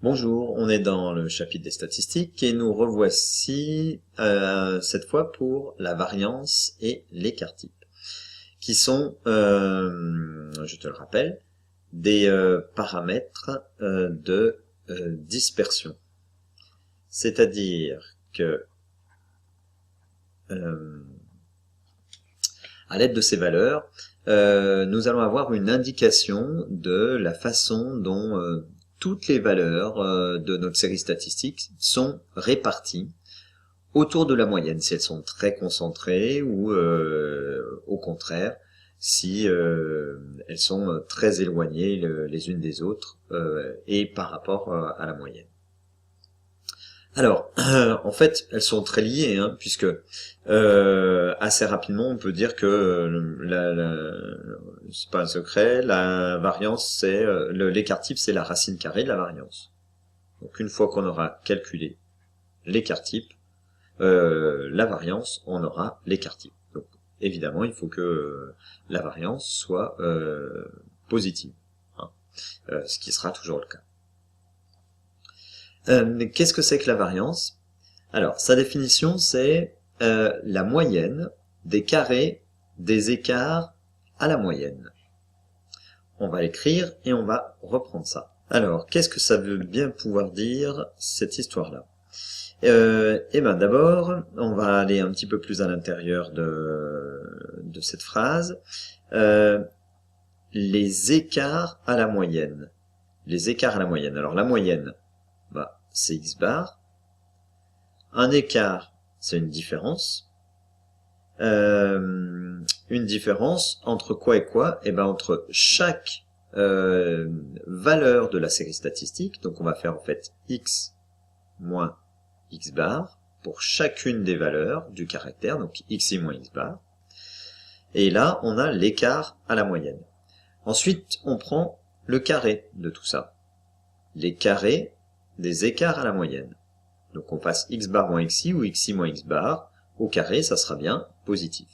Bonjour, on est dans le chapitre des statistiques et nous revoici cette fois pour la variance et l'écart type, qui sont, je te le rappelle, des paramètres de dispersion. C'est-à-dire que à l'aide de ces valeurs, nous allons avoir une indication de la façon dont toutes les valeurs de notre série statistique sont réparties autour de la moyenne, si elles sont très concentrées ou au contraire, si elles sont très éloignées les unes des autres et par rapport à la moyenne. Alors, en fait, elles sont très liées, hein, puisque assez rapidement, on peut dire que c'est pas un secret, la variance, c'est l'écart type, c'est la racine carrée de la variance. Donc, une fois qu'on aura calculé l'écart type, la variance, on aura l'écart type. Donc, évidemment, il faut que la variance soit positive, hein, ce qui sera toujours le cas. Qu'est-ce que c'est que la variance? Alors, sa définition, c'est la moyenne des carrés des écarts à la moyenne. On va l'écrire et on va reprendre ça. Alors, qu'est-ce que ça veut bien pouvoir dire, cette histoire-là? Eh ben, d'abord, on va aller un petit peu plus à l'intérieur de cette phrase. Les écarts à la moyenne. Les écarts à la moyenne. Alors, la moyenne, bah, c'est x bar. Un écart, c'est une différence. Une différence entre quoi et quoi? Eh ben, entre chaque valeur de la série statistique. Donc, on va faire en fait x moins x bar pour chacune des valeurs du caractère, donc xi moins x bar. Et là, on a l'écart à la moyenne. Ensuite, on prend le carré de tout ça. Les carrés des écarts à la moyenne. Donc on passe x bar moins xi ou xi moins x bar au carré, ça sera bien positif.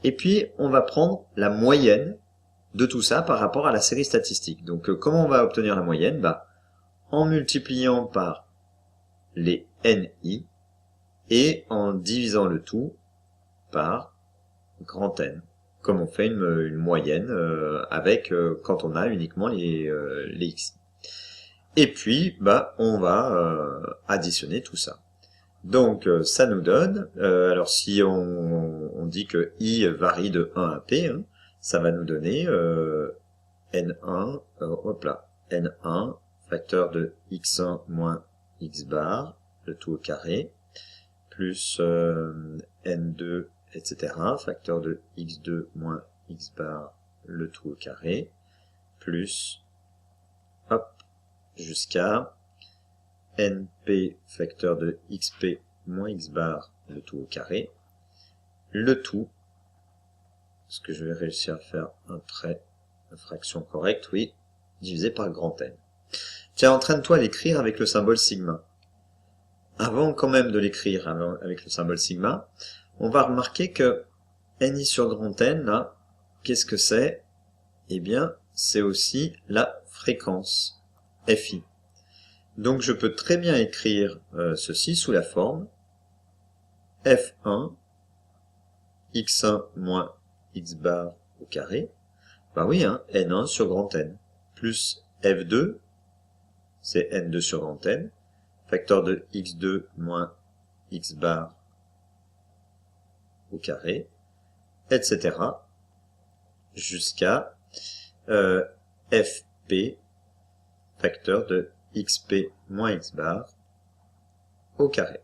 Et puis on va prendre la moyenne de tout ça par rapport à la série statistique. Donc comment on va obtenir la moyenne? Bah, en multipliant par les ni et en divisant le tout par grand N, comme on fait une moyenne avec quand on a uniquement les xi. Et puis, bah, on va additionner tout ça. Donc, ça nous donne, alors si on dit que i varie de 1 à p, hein, ça va nous donner n1, hop là, n1, facteur de x1 moins x bar, le tout au carré, plus n2, etc., facteur de x2 moins x bar, le tout au carré, plus, hop, jusqu'à np facteur de xp moins x bar, le tout au carré, le tout, est-ce que je vais réussir à faire un trait, une fraction correcte, oui, divisé par grand N. Tiens, entraîne-toi à l'écrire avec le symbole sigma. Avant quand même de l'écrire avec le symbole sigma, on va remarquer que ni sur grand N, là, qu'est-ce que c'est? Eh bien, c'est aussi la fréquence, fi. Donc je peux très bien écrire ceci sous la forme f1 x1 moins x bar au carré, bah oui, hein, n1 sur grand N, plus f2, c'est n2 sur grand N, facteur de x2 moins x bar au carré, etc. jusqu'à fp, facteur de xp moins x bar au carré.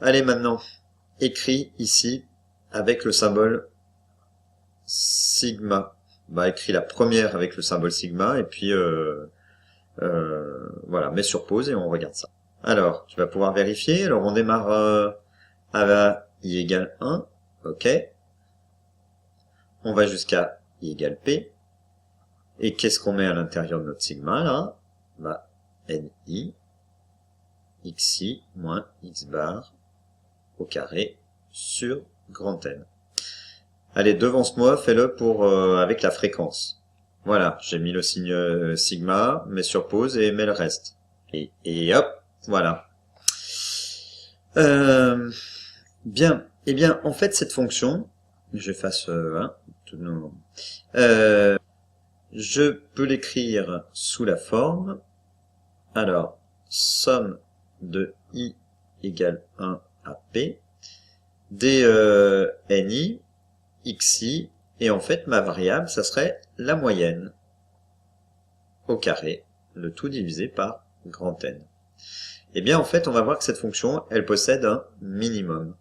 Allez, maintenant, écrit ici avec le symbole sigma. Bah, écrit la première avec le symbole sigma, et puis voilà, mets sur pause et on regarde ça. Alors, tu vas pouvoir vérifier. Alors, on démarre à i égale 1, ok. On va jusqu'à i égale p. Et qu'est-ce qu'on met à l'intérieur de notre sigma, là? Bah, ni, xi moins x bar au carré sur grand N. Allez, devance-moi, fais-le pour avec la fréquence. Voilà, j'ai mis le signe sigma, mets sur pause et mets le reste. Et hop, voilà. Bien, eh bien, en fait, cette fonction, j'efface je peux l'écrire sous la forme, alors, somme de i égale 1 à p, ni, xi, et en fait, ma variable, ça serait la moyenne au carré, le tout divisé par grand N. Eh bien, en fait, on va voir que cette fonction, elle possède un minimum.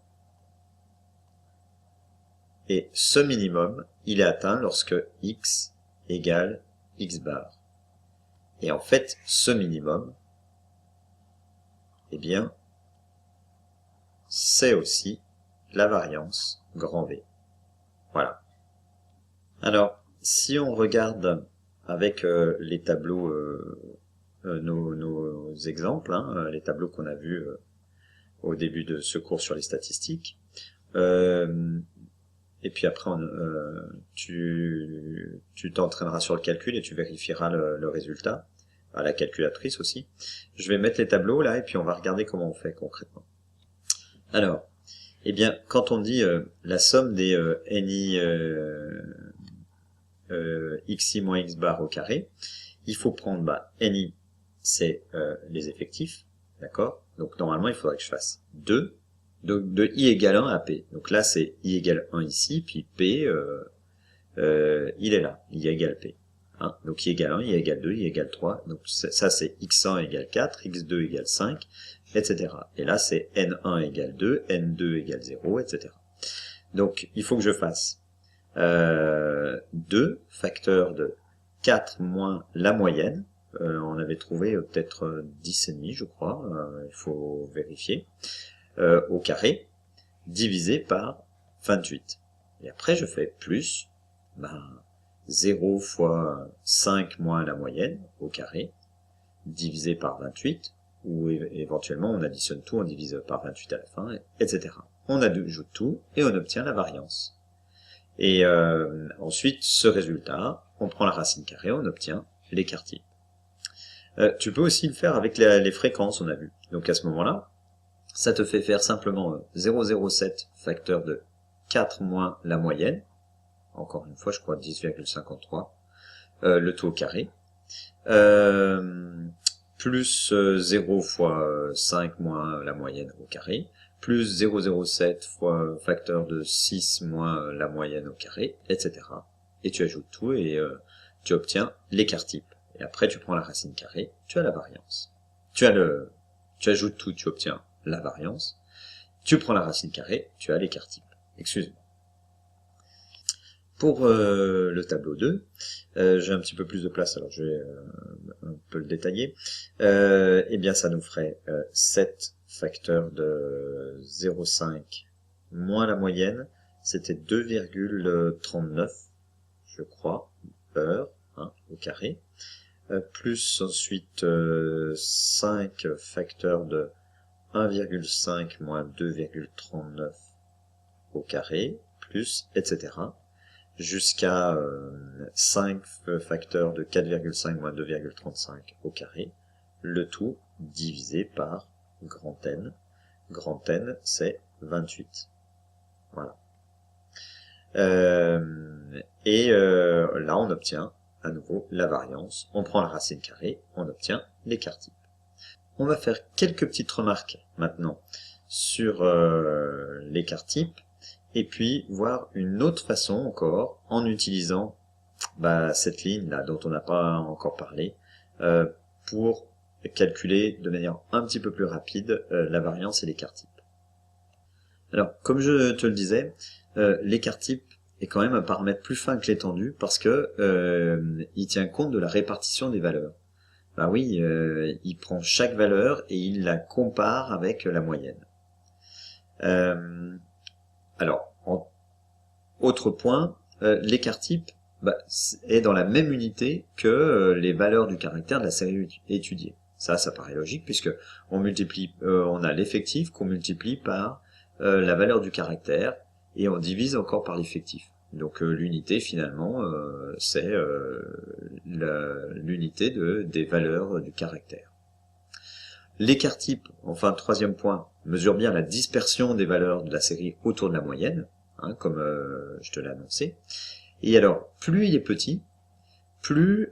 Et ce minimum, il est atteint lorsque x égale x bar. Et en fait, ce minimum, eh bien, c'est aussi la variance grand V. Voilà. Alors, si on regarde avec les tableaux, nos exemples, hein, les tableaux qu'on a vus au début de ce cours sur les statistiques, et puis après, tu t'entraîneras sur le calcul et tu vérifieras le résultat, à la calculatrice aussi. Je vais mettre les tableaux là et puis on va regarder comment on fait concrètement. Alors, eh bien, quand on dit la somme des ni xi moins x bar au carré, il faut prendre ni, c'est les effectifs, d'accord? Donc normalement, il faudrait que je fasse 2. Donc de i égale 1 à p. Donc là, c'est i égale 1 ici, puis p, il est là, i égale p. Hein, donc i égale 1, i égale 2, i égale 3. Donc ça, c'est x1 égale 4, x2 égale 5, etc. Et là, c'est n1 égale 2, n2 égale 0, etc. Donc, il faut que je fasse 2 facteurs de 4 moins la moyenne. On avait trouvé peut-être 10,5, je crois. Il faut vérifier. Au carré, divisé par 28. Et après, je fais plus 0 fois 5 moins la moyenne, au carré, divisé par 28, ou éventuellement on additionne tout, on divise par 28 à la fin, etc. On ajoute tout, et on obtient la variance. Et ensuite, ce résultat, on prend la racine carrée, on obtient l'écart type. Tu peux aussi le faire avec les fréquences, on a vu. Donc à ce moment-là, ça te fait faire simplement 0,07 facteur de 4 moins la moyenne, encore une fois, je crois 10,53, le tout au carré, plus 0 fois 5 moins la moyenne au carré, plus 0,07 fois facteur de 6 moins la moyenne au carré, etc. Et tu ajoutes tout et tu obtiens l'écart type. Et après, tu prends la racine carrée, tu as la variance. Tu ajoutes tout, tu obtiens la variance. Tu prends la racine carrée, tu as l'écart type. Excuse-moi. Pour le tableau 2, j'ai un petit peu plus de place, alors je vais un peu le détailler. Eh bien, ça nous ferait 7 facteurs de 0,5 moins la moyenne, c'était 2,39, je crois, heures, au carré. Plus ensuite 5 facteurs de 1,5 moins 2,39 au carré, plus, etc. Jusqu'à 5 facteurs de 4,5 moins 2,35 au carré, le tout divisé par grand N. Grand N, c'est 28. Voilà. Là, on obtient à nouveau la variance. On prend la racine carrée, on obtient l'écart type. On va faire quelques petites remarques maintenant sur l'écart type. Et puis voir une autre façon encore en utilisant cette ligne là dont on n'a pas encore parlé pour calculer de manière un petit peu plus rapide la variance et l'écart type. Alors comme je te le disais, l'écart type est quand même un paramètre plus fin que l'étendue parce que il tient compte de la répartition des valeurs. Oui, il prend chaque valeur et il la compare avec la moyenne. Alors, autre point, l'écart type est dans la même unité que les valeurs du caractère de la série étudiée. Ça paraît logique puisque on multiplie, on a l'effectif qu'on multiplie par la valeur du caractère et on divise encore par l'effectif. Donc l'unité finalement, c'est l'unité des valeurs du caractère. L'écart type, enfin troisième point, mesure bien la dispersion des valeurs de la série autour de la moyenne, hein, comme je te l'ai annoncé. Et alors, plus il est petit, plus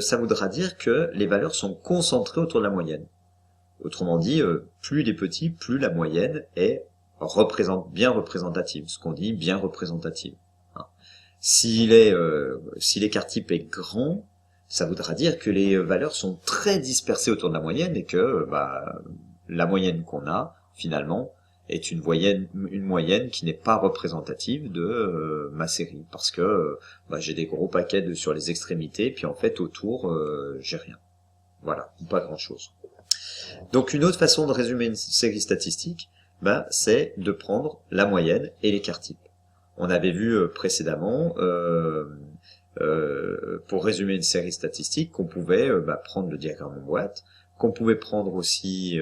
ça voudra dire que les valeurs sont concentrées autour de la moyenne. Autrement dit, plus il est petit, plus la moyenne est bien représentative, ce qu'on dit bien représentative. Hein. Si l'écart type est grand, ça voudra dire que les valeurs sont très dispersées autour de la moyenne et que la moyenne qu'on a, finalement, est une moyenne qui n'est pas représentative de ma série. Parce que j'ai des gros paquets sur les extrémités, puis en fait, autour, j'ai rien. Voilà, pas grand-chose. Donc une autre façon de résumer une série statistique, c'est de prendre la moyenne et l'écart type. On avait vu précédemment... pour résumer une série statistique, qu'on pouvait prendre le diagramme en boîte, qu'on pouvait prendre aussi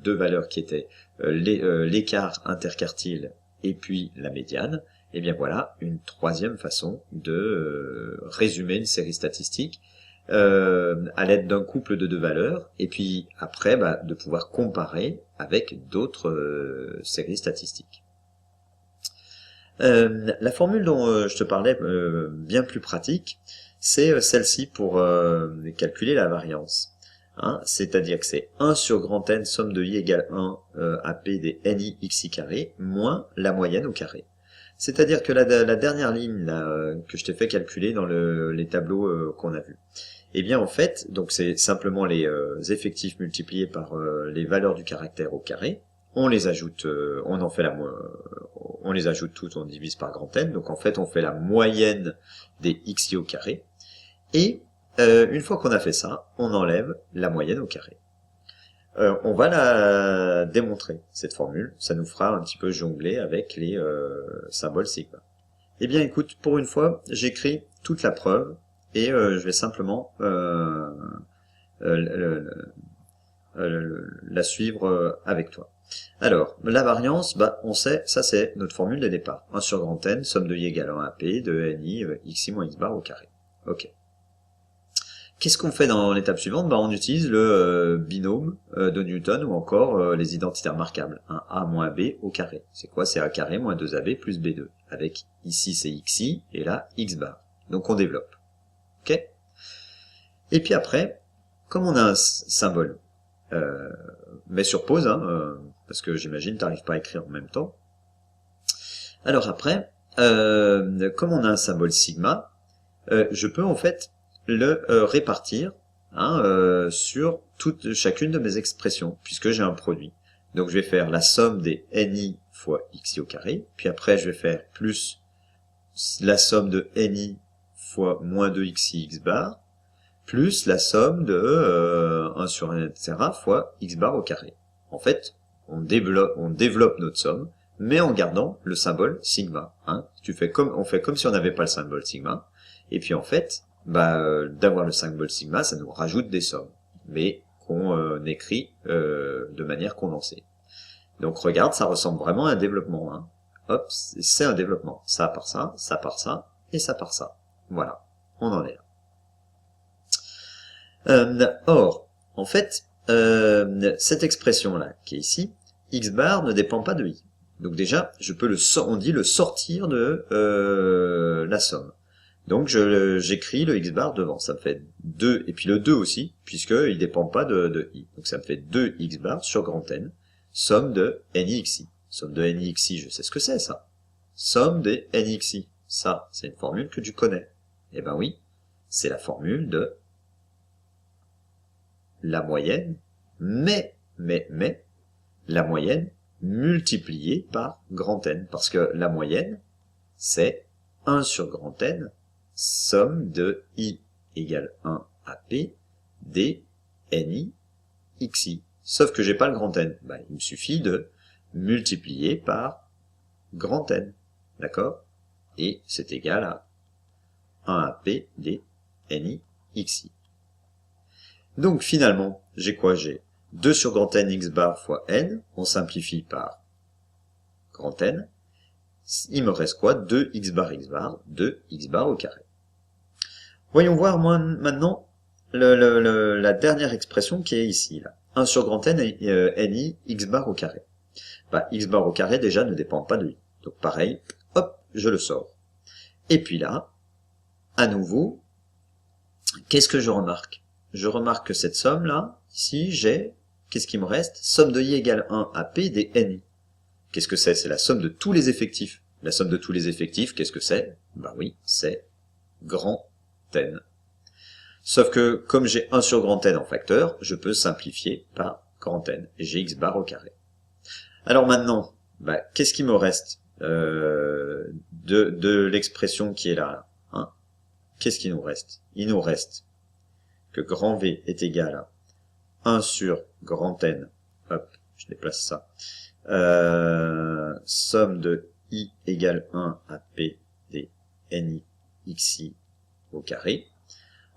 deux valeurs qui étaient l'écart interquartile et puis la médiane. Et bien voilà une troisième façon de résumer une série statistique à l'aide d'un couple de deux valeurs, et puis après de pouvoir comparer avec d'autres séries statistiques. La formule dont je te parlais, bien plus pratique, c'est celle-ci pour calculer la variance. Hein, c'est-à-dire que c'est 1 sur grand N, somme de i égale 1 à p des ni xi carré, moins la moyenne au carré. C'est-à-dire que la dernière ligne là, que je t'ai fait calculer dans les tableaux qu'on a vus, eh bien en fait, donc c'est simplement les effectifs multipliés par les valeurs du caractère au carré. On les ajoute, on les ajoute toutes, on divise par grand N, donc en fait on fait la moyenne des xi au carré, et une fois qu'on a fait ça, on enlève la moyenne au carré. On va la démontrer, cette formule, ça nous fera un petit peu jongler avec les symboles sigma. Eh bien écoute, pour une fois, j'écris toute la preuve, et je vais simplement la suivre avec toi. Alors, la variance, on sait, ça c'est notre formule de départ. 1 sur grand N, somme de i égale 1 à p, de ni xi moins x bar au carré. Ok. Qu'est-ce qu'on fait dans l'étape suivante? On utilise le binôme de Newton ou encore les identités remarquables. 1a moins b au carré. C'est quoi? C'est a carré moins 2ab plus b2. Avec ici c'est xi et là x bar. Donc on développe. Ok? Et puis après, comme on a un symbole, mets sur pause, parce que j'imagine tu n'arrives pas à écrire en même temps. Alors après, comme on a un symbole sigma, je peux en fait le répartir sur chacune de mes expressions, puisque j'ai un produit. Donc je vais faire la somme des ni fois xi au carré, puis après je vais faire plus la somme de ni fois moins 2xi x bar, plus la somme de 1 sur n, etc. fois x bar au carré. En fait, on développe notre somme, mais en gardant le symbole sigma. On fait comme si on n'avait pas le symbole sigma, et puis en fait, d'avoir le symbole sigma, ça nous rajoute des sommes, mais qu'on écrit de manière condensée. Donc regarde, ça ressemble vraiment à un développement. Hop, c'est un développement. Ça part ça, ça part ça, et ça part ça. Voilà, on en est là. Or, en fait, cette expression-là, qui est ici, x bar ne dépend pas de i. Donc déjà, on dit le sortir de la somme. Donc j'écris le x bar devant, ça me fait 2, et puis le 2 aussi, puisqu'il ne dépend pas de i. Donc ça me fait 2 x bar sur grand N, somme de ni xi. Somme de ni xi, je sais ce que c'est ça. Somme des ni xi, ça, c'est une formule que tu connais. Eh ben oui, c'est la formule de la moyenne, mais, la moyenne multipliée par grand N, parce que la moyenne, c'est 1 sur grand N, somme de i égale 1 à p, des ni xi. Sauf que j'ai pas le grand N. Il me suffit de multiplier par grand N. D'accord? Et c'est égal à 1 à p des ni xi. Donc finalement, j'ai quoi? J'ai 2 sur grand N x bar fois n, on simplifie par grand N. Il me reste quoi? 2 x bar, 2 x bar au carré. Voyons voir maintenant la dernière expression qui est ici. Là. 1 sur grand N, NI, X bar au carré. Bah, X bar au carré, déjà, ne dépend pas de I. Donc, pareil, hop, je le sors. Et puis là, à nouveau, qu'est-ce que je remarque? Je remarque que cette somme-là, ici, j'ai, qu'est-ce qui me reste? Somme de I égale 1 à P des NI. Qu'est-ce que c'est? C'est la somme de tous les effectifs. La somme de tous les effectifs, qu'est-ce que c'est? Bah oui, c'est grand N. Sauf que, comme j'ai 1 sur grand N en facteur, je peux simplifier par grand N. Et j'ai X bar au carré. Alors maintenant, bah, qu'est-ce qui me reste de l'expression qui est là, hein? Qu'est-ce qui nous reste? Il nous reste que grand V est égal à 1 sur grand N, hop, je déplace ça, somme de I égale 1 à P des NI XI au carré.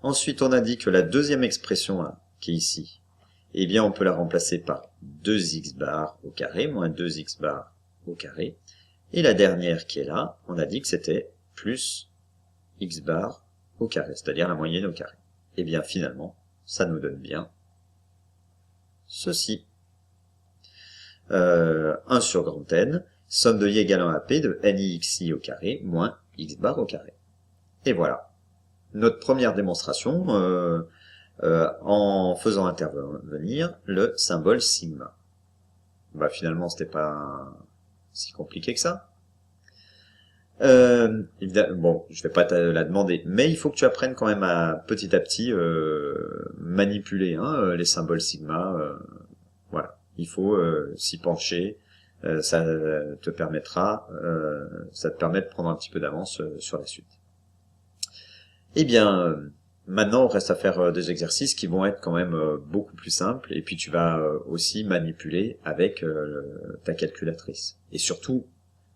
Ensuite, on a dit que la deuxième expression là, qui est ici, eh bien, on peut la remplacer par 2x bar au carré, moins 2x bar au carré. Et la dernière qui est là, on a dit que c'était plus x bar au carré, c'est-à-dire la moyenne au carré. Eh bien, finalement, ça nous donne bien ceci. 1 sur grand N, somme de I égale 1 à P de NIXI au carré, moins x bar au carré. Et voilà. Notre première démonstration en faisant intervenir le symbole sigma. Bah, finalement, c'était pas si compliqué que ça. Évidemment, bon, je vais pas te la demander, mais il faut que tu apprennes quand même à petit manipuler les symboles sigma. Voilà, il faut s'y pencher. Ça te permettra, ça te permet de prendre un petit peu d'avance sur la suite. Eh bien, maintenant, on reste à faire des exercices qui vont être quand même beaucoup plus simples, et puis tu vas aussi manipuler avec ta calculatrice. Et surtout,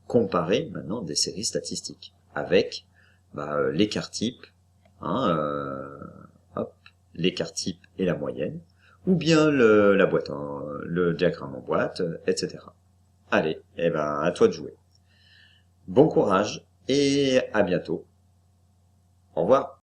comparer maintenant des séries statistiques avec l'écart type, l'écart type et la moyenne, ou bien la boîte, le diagramme en boîte, etc. Allez, eh ben, à toi de jouer. Bon courage et à bientôt. Au revoir.